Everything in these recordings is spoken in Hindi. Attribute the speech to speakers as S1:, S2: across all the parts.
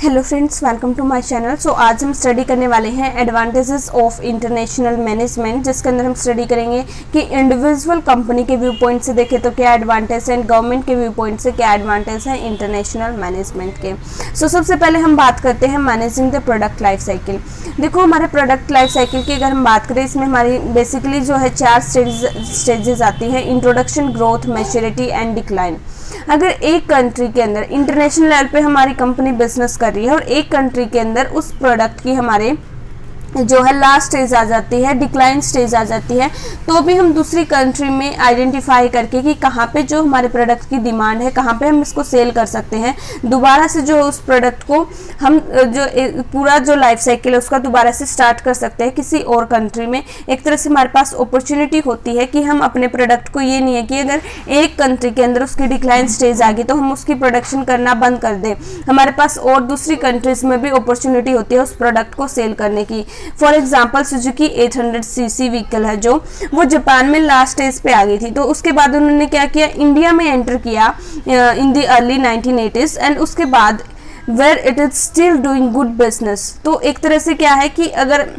S1: Hello friends, welcome to my channel. So आज हम स्टडी करने वाले हैं एडवांटेजेस ऑफ इंटरनेशनल मैनेजमेंट, जिसके अंदर हम स्टडी करेंगे कि इंडिविजुअल कंपनी के व्यू पॉइंट से देखें तो क्या एडवांटेज है एंड गवर्नमेंट के व्यू पॉइंट से क्या एडवांटेज है इंटरनेशनल मैनेजमेंट के। सो सबसे पहले हम बात करते हैं managing the product life cycle. देखो, हमारे प्रोडक्ट लाइफ साइकिल की अगर हम बात करें, इसमें हमारी बेसिकली जो है 4 स्टेजेस आती है: introduction, growth, maturity and decline. अगर एक कंट्री के अंदर इंटरनेशनल लेवल पे हमारी कंपनी बिजनेस कर रही है और एक कंट्री के अंदर उस प्रोडक्ट की हमारे जो है लास्ट स्टेज आ जाती है, डिक्लाइन स्टेज आ जाती है, तो भी हम दूसरी कंट्री में आइडेंटिफाई करके कि कहाँ पे जो हमारे प्रोडक्ट की डिमांड है, कहाँ पे हम इसको सेल कर सकते हैं, दोबारा से जो उस प्रोडक्ट को हम जो पूरा जो लाइफ साइकिल है उसका दोबारा से स्टार्ट कर सकते हैं किसी और कंट्री में। एक तरह से हमारे पास अपॉर्चुनिटी होती है कि हम अपने प्रोडक्ट को, ये नहीं है कि अगर एक कंट्री के अंदर उसकी डिक्लाइन स्टेज आ गई तो हम उसकी प्रोडक्शन करना बंद कर दें। हमारे पास और दूसरी कंट्रीज में भी अपॉर्चुनिटी होती है उस प्रोडक्ट को सेल करने की। For example, Suzuki 800 CC vehicle है जो वो जापान में लास्ट स्टेज पे आ गई थी, तो उसके बाद उन्होंने क्या किया, इंडिया में एंटर किया in the early 1980s and उसके बाद where it is still doing good business. तो एक तरह से क्या है कि अगर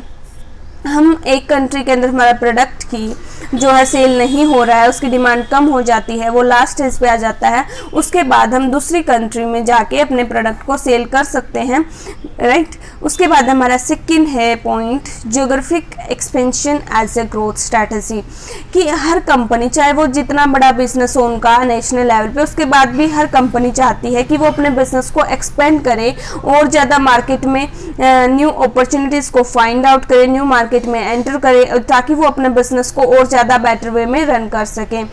S1: हम एक कंट्री के अंदर हमारा प्रोडक्ट की जो है सेल नहीं हो रहा है, उसकी डिमांड कम हो जाती है, वो लास्ट स्टेज पे आ जाता है, उसके बाद हम दूसरी कंट्री में जाके अपने प्रोडक्ट को सेल कर सकते हैं, राइट। उसके बाद हमारा सेकंड है point, geographic expansion as a growth strategy, कि हर कंपनी, चाहे वो जितना बड़ा बिजनेस हो उनका नेशनल लेवल पे, उसके बाद भी हर कंपनी चाहती है कि वो अपने बिजनेस को एक्सपेंड करे और ज़्यादा मार्केट में न्यू अपॉर्चुनिटीज़ को फाइंड आउट करे, न्यू मार्केट में एंटर करे, ताकि वो अपने बिजनेस को और ज़्यादा बेटर वे में रन कर सकें।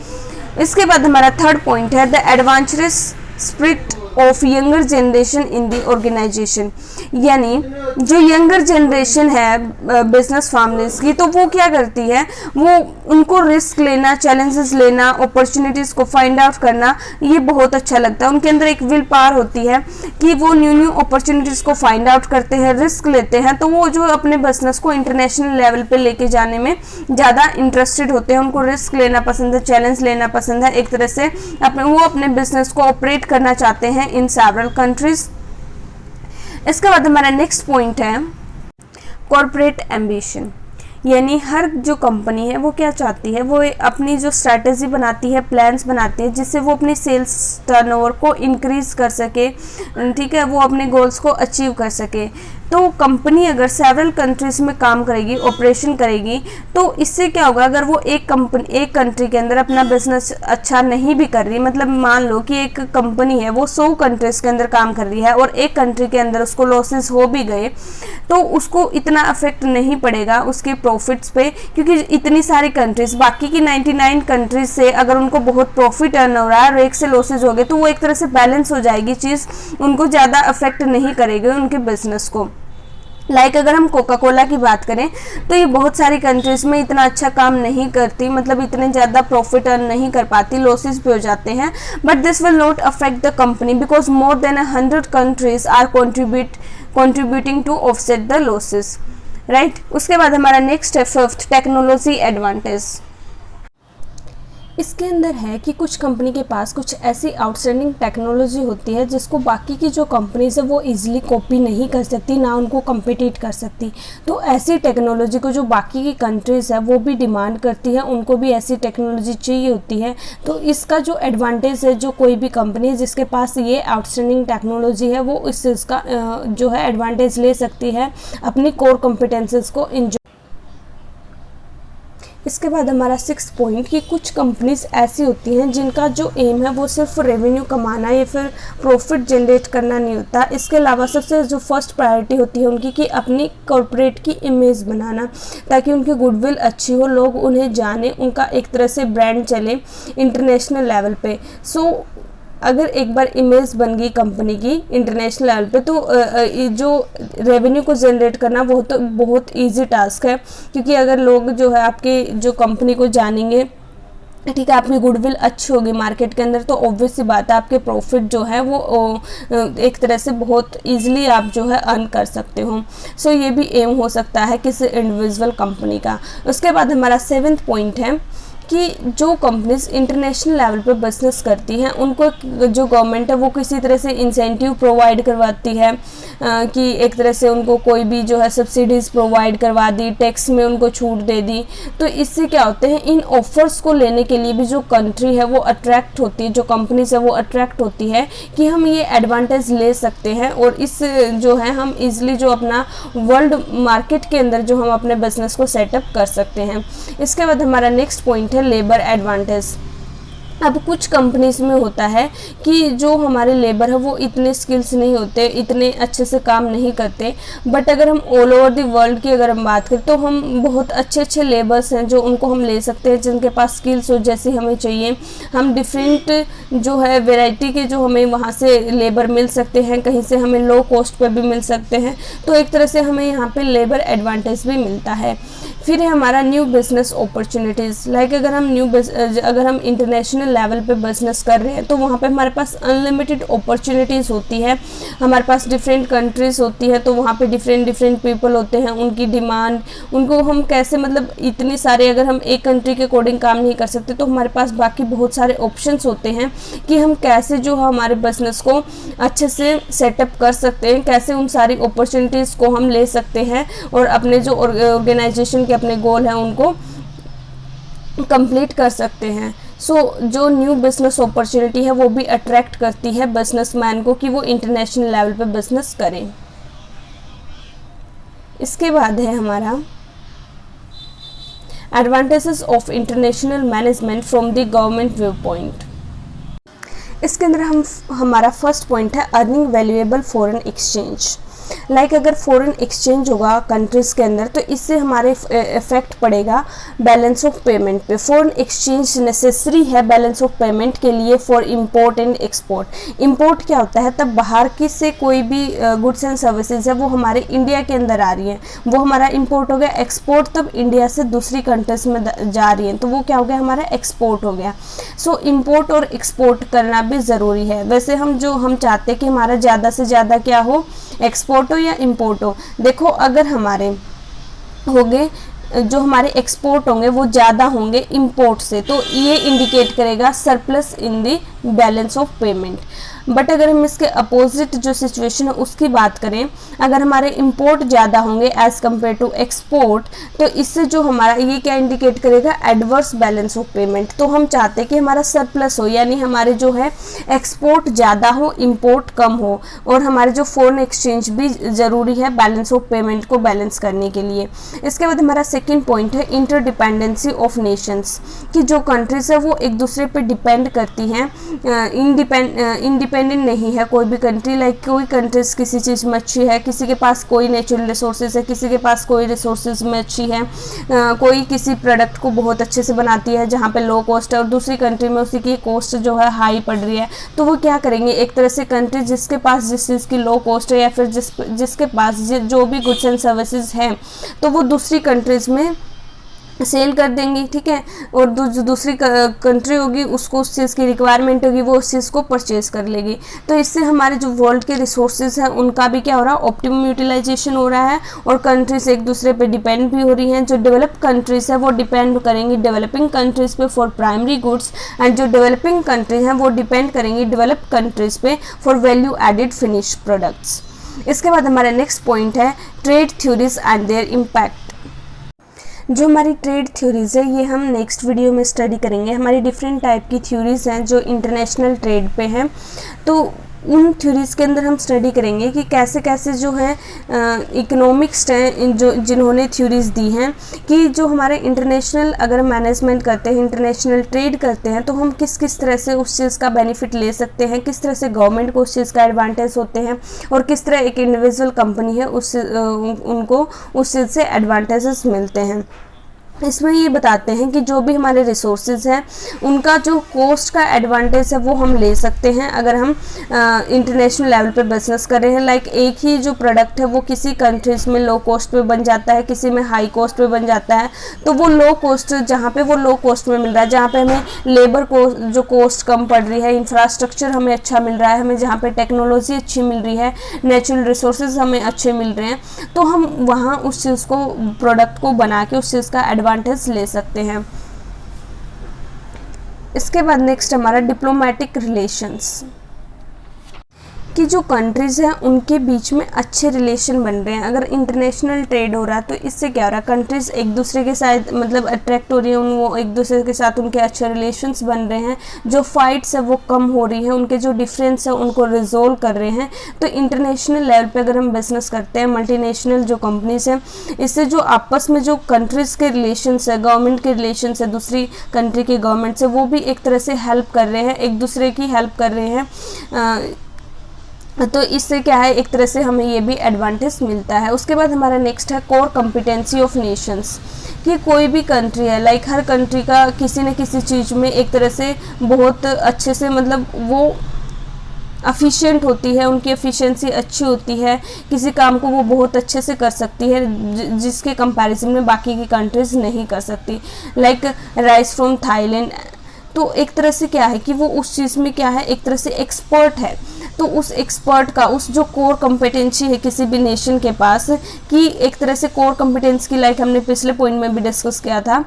S1: इसके बाद हमारा थर्ड पॉइंट है the adventurous spirit of younger generation in the organisation, यानी जो यंगर जनरेशन है बिजनेस फैमिलीज की, तो वो क्या करती है, वो उनको रिस्क लेना, चैलेंजेस लेना, अपॉर्चुनिटीज़ को फाइंड आउट करना, ये बहुत अच्छा लगता है। उनके अंदर एक विल पावर होती है कि वो न्यू न्यू अपॉर्चुनिटीज़ को फाइंड आउट करते हैं, रिस्क लेते हैं, तो वो जो अपने बिजनेस को इंटरनेशनल लेवल पे लेके जाने में ज़्यादा इंटरेस्टेड होते हैं। उनको रिस्क लेना पसंद है, चैलेंज लेना पसंद है, एक तरह से वो अपने बिजनेस को ऑपरेट करना चाहते हैं इन सेवरल कंट्रीज। इसके बाद हमारा नेक्स्ट पॉइंट है कॉर्पोरेट एम्बिशन, यानी हर जो कंपनी है वो क्या चाहती है, वो अपनी जो स्ट्रैटेजी बनाती है, प्लान्स बनाती है, जिससे वो अपनी सेल्स टर्नओवर को इंक्रीज कर सके, ठीक है, वो अपने गोल्स को अचीव कर सके। तो कंपनी अगर सेवरल कंट्रीज में काम करेगी, ऑपरेशन करेगी, तो इससे क्या होगा, अगर वो एक कंट्री के अंदर अपना बिजनेस अच्छा नहीं भी कर रही, मतलब मान लो कि एक कंपनी है वो 100 कंट्रीज के अंदर काम कर रही है और एक कंट्री के अंदर उसको लॉसेस हो भी गए, तो उसको इतना अफेक्ट नहीं पड़ेगा उसके प्रॉफिट्स पे, क्योंकि इतनी सारी कंट्रीज, बाकी की 99 कंट्रीज से अगर उनको बहुत प्रॉफिट अर्न हो रहा है और एक से लॉसेज हो गए, तो वो एक तरह से बैलेंस हो जाएगी चीज़, उनको ज़्यादा अफेक्ट नहीं करेगी उनके बिजनेस को। अगर हम कोका कोला की बात करें तो ये बहुत सारी कंट्रीज में इतना अच्छा काम नहीं करती, मतलब इतने ज़्यादा प्रॉफिट अर्न नहीं कर पाती, लॉसेस भी हो जाते हैं, but this will not affect the company because more than 100 countries are contributing to offset the losses, right. उसके बाद हमारा नेक्स्ट है फिफ्थ, टेक्नोलॉजी एडवांटेज। इसके अंदर है कि कुछ कंपनी के पास कुछ ऐसी आउटस्टैंडिंग टेक्नोलॉजी होती है जिसको बाकी की जो कंपनीज है वो इजीली कॉपी नहीं कर सकती, ना उनको कम्पिटिट कर सकती। तो ऐसी टेक्नोलॉजी को जो बाकी की कंट्रीज़ है वो भी डिमांड करती है, उनको भी ऐसी टेक्नोलॉजी चाहिए होती है। तो इसका जो एडवांटेज है, जो कोई भी कंपनी है जिसके पास ये आउटस्टैंडिंग टेक्नोलॉजी है, वो इस चीज़ का जो है एडवांटेज ले सकती है अपनी कोर कॉम्पिटेंसेस को इंजॉय। इसके बाद हमारा 6th पॉइंट, कि कुछ कंपनीज ऐसी होती हैं जिनका जो एम है वो सिर्फ रेवेन्यू कमाना या फिर प्रॉफिट जनरेट करना नहीं होता। इसके अलावा सबसे जो फर्स्ट प्रायोरिटी होती है उनकी कि अपनी कॉर्पोरेट की इमेज बनाना, ताकि उनकी गुडविल अच्छी हो, लोग उन्हें जाने, उनका एक तरह से ब्रांड चले इंटरनेशनल लेवल पे। सो अगर एक बार इमेज बन गई कंपनी की इंटरनेशनल लेवल पे, तो जो रेवेन्यू को जनरेट करना वो तो बहुत इजी टास्क है, क्योंकि अगर लोग जो है आपके जो कंपनी को जानेंगे, ठीक है, आपकी गुडविल अच्छी होगी मार्केट के अंदर, तो ऑब्वियस सी बात है आपके प्रॉफिट जो है वो एक तरह से बहुत इजीली आप जो है अर्न कर सकते हो। सो ये भी एम हो सकता है किसी इंडिविजुअल कंपनी का। उसके बाद हमारा 7th पॉइंट है कि जो कंपनीज इंटरनेशनल लेवल पे बिजनेस करती हैं उनको जो गवर्नमेंट है वो किसी तरह से इंसेंटिव प्रोवाइड करवाती है, कि एक तरह से उनको कोई भी जो है सब्सिडीज़ प्रोवाइड करवा दी, टैक्स में उनको छूट दे दी। तो इससे क्या होते हैं, इन ऑफर्स को लेने के लिए भी जो कंट्री है वो अट्रैक्ट होती है, जो कंपनीज है वो अट्रैक्ट होती है कि हम ये एडवांटेज ले सकते हैं और इस जो है हम इजीली जो अपना वर्ल्ड मार्केट के अंदर जो हम अपने बिजनेस को सेटअप कर सकते हैं। इसके बाद हमारा नेक्स्ट पॉइंट है लेबर एडवांटेज। अब कुछ कंपनीज में होता है कि जो हमारे लेबर है वो इतने स्किल्स नहीं होते, इतने अच्छे से काम नहीं करते, बट अगर हम ऑल ओवर द वर्ल्ड की अगर हम बात करें तो हम बहुत अच्छे अच्छे लेबर्स हैं जो उनको हम ले सकते हैं, जिनके पास स्किल्स हो जैसी हमें चाहिए। हम डिफरेंट जो है वैरायटी के जो हमें वहाँ से लेबर मिल सकते हैं, कहीं से हमें लो कॉस्ट पर भी मिल सकते हैं। तो एक तरह से हमें यहाँ पे लेबर एडवांटेज भी मिलता है। फिर है हमारा न्यू बिजनेस अपॉर्चुनिटीज़। लाइक अगर हम इंटरनेशनल लेवल पे बिजनेस कर रहे हैं तो वहाँ पे हमारे पास अनलिमिटेड अपॉर्चुनिटीज़ होती है, हमारे पास डिफरेंट कंट्रीज़ होती है, तो वहाँ पे डिफरेंट पीपल होते हैं, उनकी डिमांड, उनको हम कैसे मतलब इतनी सारे अगर हम एक कंट्री के अकॉर्डिंग काम नहीं कर सकते तो हमारे पास बाकी बहुत सारे ऑप्शंस होते हैं कि हम कैसे जो हमारे बिजनेस को अच्छे से सेटअप कर सकते हैं, कैसे उन सारी अपॉर्चुनिटीज़ को हम ले सकते हैं और अपने जो ऑर्गेनाइजेशन के अपने गोल हैं उनको कंप्लीट कर सकते हैं। जो न्यू बिजनेस अपॉर्चुनिटी है वो भी अट्रैक्ट करती है बिजनेसमैन को कि वो इंटरनेशनल लेवल पे बिजनेस करें। इसके बाद है हमारा advantages of international management from the government view point. इसके अंदर हमारा फर्स्ट पॉइंट है earning valuable foreign exchange. Like अगर फॉरेन एक्सचेंज होगा कंट्रीज़ के अंदर तो इससे हमारे इफेक्ट पड़ेगा बैलेंस ऑफ पेमेंट पे। फॉरेन एक्सचेंज नेसेसरी है बैलेंस ऑफ पेमेंट के लिए for import and export. Import क्या होता है, तब बाहर की से कोई भी गुड्स एंड सर्विसेज है वो हमारे इंडिया के अंदर आ रही हैं, वो हमारा इंपोर्ट हो गया। एक्सपोर्ट तब इंडिया से दूसरी कंट्रीज में जा रही हैं तो वो क्या हो गया, हमारा एक्सपोर्ट हो गया। सो इंपोर्ट और एक्सपोर्ट करना भी ज़रूरी है। वैसे हम चाहते हैं कि हमारा ज़्यादा से ज़्यादा क्या हो, एक्सपोर्ट हो या इंपोर्ट हो। देखो अगर हमारे होंगे जो हमारे एक्सपोर्ट होंगे वो ज़्यादा होंगे इंपोर्ट से, तो ये इंडिकेट करेगा surplus in the balance of payment. But अगर हम इसके अपोजिट जो सिचुएशन है उसकी बात करें, अगर हमारे इंपोर्ट ज़्यादा होंगे एज़ कम्पेयर टू एक्सपोर्ट, तो इससे जो हमारा ये क्या इंडिकेट करेगा, एडवर्स बैलेंस ऑफ पेमेंट। तो हम चाहते हैं कि हमारा सरप्लस हो, यानी हमारे जो है एक्सपोर्ट ज़्यादा हो, इंपोर्ट कम हो, और हमारे जो फॉरेन एक्सचेंज भी ज़रूरी है बैलेंस ऑफ पेमेंट को बैलेंस करने के लिए। इसके बाद हमारा सेकेंड पॉइंट है इंटरडिपेंडेंसी ऑफ नेशंस, कि जो कंट्रीज़ है वो एक दूसरे पर डिपेंड करती हैं, इंडिपेंडेंट नहीं है कोई भी कंट्री। लाइक कोई कंट्रीज किसी चीज़ में अच्छी है, किसी के पास कोई नेचुरल रिसोर्सेज है, किसी के पास कोई रिसोर्सेज में अच्छी है, कोई किसी प्रोडक्ट को बहुत अच्छे से बनाती है जहाँ पे लो कॉस्ट है और दूसरी कंट्री में उसी की कॉस्ट जो है हाई पड़ रही है, तो वो क्या करेंगे, एक तरह से कंट्री जिसके पास जिस चीज़ की लो कॉस्ट है या फिर जिसके पास जो भी गुड्स एंड सर्विसेज हैं तो वो दूसरी कंट्रीज़ में सेल कर देंगी, ठीक है। और जो दूसरी कंट्री होगी उसको उस चीज़ की रिक्वायरमेंट होगी, वो उस चीज़ को परचेज कर लेगी। तो इससे हमारे जो वर्ल्ड के रिसोर्सेज हैं उनका भी क्या हो रहा है, ऑप्टिमम यूटिलाइजेशन हो रहा है, और कंट्रीज एक दूसरे पे डिपेंड भी हो रही हैं। जो डेवलप कंट्रीज है वो डिपेंड करेंगी डेवलपिंग कंट्रीज पे फॉर प्राइमरी गुड्स, एंड जो डेवलपिंग कंट्रीज हैं वो डिपेंड करेंगी डेवलप कंट्रीज पे for value added finish products. इसके बाद हमारा नेक्स्ट पॉइंट है trade theories and their impact. जो हमारी ट्रेड थ्योरीज़ है ये हम नेक्स्ट वीडियो में स्टडी करेंगे। हमारी डिफरेंट टाइप की थ्योरीज़ हैं जो इंटरनेशनल ट्रेड पे हैं, तो उन थ्योरीज़ के अंदर हम स्टडी करेंगे कि कैसे कैसे जो है इकोनॉमिक्स हैं जो जिन्होंने थ्योरीज़ दी हैं कि जो हमारे इंटरनेशनल अगर मैनेजमेंट करते हैं, इंटरनेशनल ट्रेड करते हैं, तो हम किस किस तरह से उस चीज़ का बेनिफिट ले सकते हैं, किस तरह से गवर्नमेंट को उस चीज़ का एडवांटेज होते हैं, और किस तरह एक इंडिविजुअल कंपनी है उनको उस चीज़ से एडवांटेजेस मिलते हैं। इसमें ये बताते हैं कि जो भी हमारे रिसोर्सेज हैं उनका जो कॉस्ट का एडवांटेज है वो हम ले सकते हैं अगर हम इंटरनेशनल लेवल पे बिजनेस कर रहे हैं। लाइक एक ही जो प्रोडक्ट है वो किसी कंट्रीज में लो कॉस्ट पे बन जाता है, किसी में हाई कॉस्ट पे बन जाता है, तो वो लो कॉस्ट जहाँ पे वो लो कॉस्ट में मिल रहा है, जहाँ पे हमें लेबर को जो कॉस्ट कम पड़ रही है, इंफ्रास्ट्रक्चर हमें अच्छा मिल रहा है, हमें जहाँ पे टेक्नोलॉजी अच्छी मिल रही है, नेचुरल रिसोर्सेज हमें अच्छे मिल रहे हैं, तो हम वहाँ उस चीज़ को प्रोडक्ट को बना के उस चीज़ का एडवांटेज ले सकते हैं। इसके बाद नेक्स्ट हमारा डिप्लोमेटिक रिलेशंस, कि जो कंट्रीज़ हैं उनके बीच में अच्छे रिलेशन बन रहे हैं। अगर इंटरनेशनल ट्रेड हो रहा है तो इससे क्या हो रहा है, कंट्रीज़ एक दूसरे के साथ मतलब अट्रैक्ट हो रही है, वो एक दूसरे के साथ उनके अच्छे रिलेशंस बन रहे हैं, जो फाइट्स है वो कम हो रही है, उनके जो डिफरेंस है उनको रिजोल्व कर रहे हैं। तो इंटरनेशनल लेवल पे अगर हम बिजनेस करते हैं, मल्टीनेशनल जो कंपनीज़ हैं, इससे जो आपस में जो कंट्रीज़ के रिलेशंस है, गवर्नमेंट के रिलेशंस है दूसरी कंट्री की गवर्नमेंट से, वो भी एक तरह से हेल्प कर रहे हैं, एक दूसरे की हेल्प कर रहे हैं। तो इससे क्या है, एक तरह से हमें ये भी एडवांटेज मिलता है। उसके बाद हमारा नेक्स्ट है कोर कॉम्पिटेंसी ऑफ नेशंस, कि कोई भी कंट्री है, लाइक हर कंट्री का किसी न किसी चीज़ में एक तरह से बहुत अच्छे से मतलब वो एफिशिएंट होती है, उनकी एफिशिएंसी अच्छी होती है, किसी काम को वो बहुत अच्छे से कर सकती है जिसके कंपैरिजन में बाकी की कंट्रीज़ नहीं कर सकती। लाइक राइस फ्रॉम थाईलैंड, तो एक तरह से क्या है कि वो उस चीज़ में क्या है, एक तरह से एक्सपर्ट है। तो उस एक्सपर्ट का उस जो कोर कॉम्पिटेंसी है किसी भी नेशन के पास, कि एक तरह से कोर कॉम्पिटेंस की लाइक हमने पिछले पॉइंट में भी डिस्कस किया था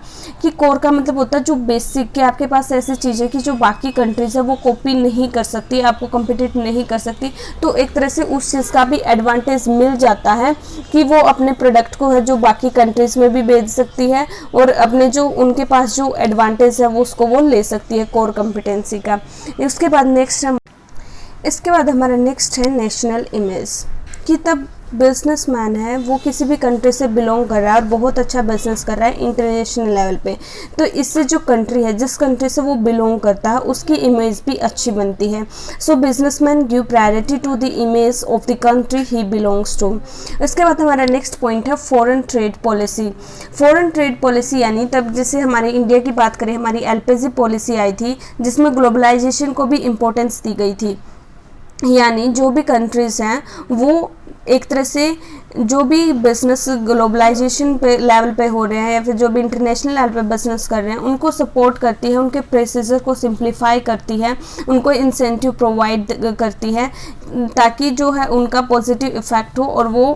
S1: कि कोर का मतलब होता है जो बेसिक, कि आपके पास ऐसी चीज़ है कि जो बाकी कंट्रीज है वो कॉपी नहीं कर सकती, आपको कॉम्पिटिट नहीं कर सकती। तो एक तरह से उस चीज़ का भी एडवांटेज मिल जाता है कि वो अपने प्रोडक्ट को है जो बाकी कंट्रीज़ में भी बेच सकती है, और अपने जो उनके पास जो एडवांटेज है वो उसको वो ले सकती है कोर कॉम्पिटेंसी का। उसके बाद हमारा नेक्स्ट है नेशनल इमेज, कि तब बिजनेसमैन है वो किसी भी कंट्री से बिलोंग कर रहा है और बहुत अच्छा बिजनेस कर रहा है इंटरनेशनल लेवल पे, तो इससे जो कंट्री है, जिस कंट्री से वो बिलोंग करता है, उसकी इमेज भी अच्छी बनती है। So businessman give priority to the image of the country he belongs to. इसके बाद हमारा नेक्स्ट पॉइंट है foreign trade policy. Foreign trade policy यानी तब जैसे हमारे इंडिया की बात करें, हमारी एलपीजी पॉलिसी आई थी जिसमें ग्लोबलाइजेशन को भी इम्पोर्टेंस दी गई थी, यानी जो भी कंट्रीज़ हैं वो एक तरह से जो भी बिजनेस ग्लोबलाइजेशन पे लेवल पे हो रहे हैं या फिर जो भी इंटरनेशनल लेवल पे बिजनेस कर रहे हैं उनको सपोर्ट करती है, उनके प्रोसीजर को सिंप्लीफाई करती है, उनको इंसेंटिव प्रोवाइड करती है ताकि जो है उनका पॉजिटिव इफेक्ट हो और वो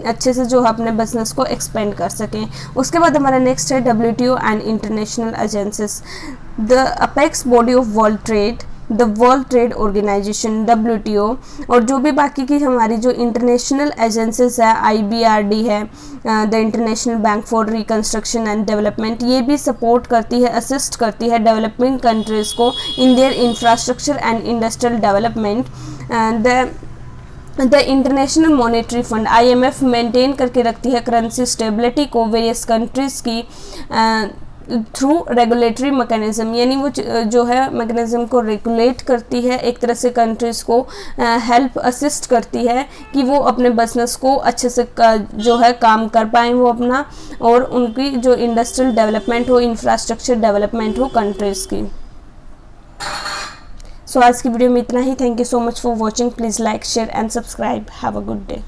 S1: अच्छे से जो है अपने बिजनेस को एक्सपेंड कर सकें। उसके बाद हमारा नेक्स्ट है WTO and international agencies, the apex body of world trade, the World Trade Organisation WTO, और जो भी बाकी की हमारी जो इंटरनेशनल एजेंसीज है, IBRD है, the International Bank for Reconstruction and Development, ये भी सपोर्ट करती है, असिस्ट करती है डेवलपिंग कंट्रीज़ को in their infrastructure and industrial development. The international monetary fund IMF maintain करके रखती है करेंसी स्टेबिलिटी को वेरियस कंट्रीज़ की थ्रू रेगुलेटरी मैकेनिज्म, यानी वो जो है मैकेनिज्म को रेगुलेट करती है, एक तरह से कंट्रीज़ को हेल्प असिस्ट करती है कि वो अपने बिजनेस को अच्छे से जो है काम कर पाएँ वो अपना, और उनकी जो इंडस्ट्रियल डेवलपमेंट हो, इंफ्रास्ट्रक्चर डेवलपमेंट हो कंट्रीज़ की। सो आज की वीडियो में इतना ही। Thank you so much for watching. Please like, share and subscribe. Have a good day.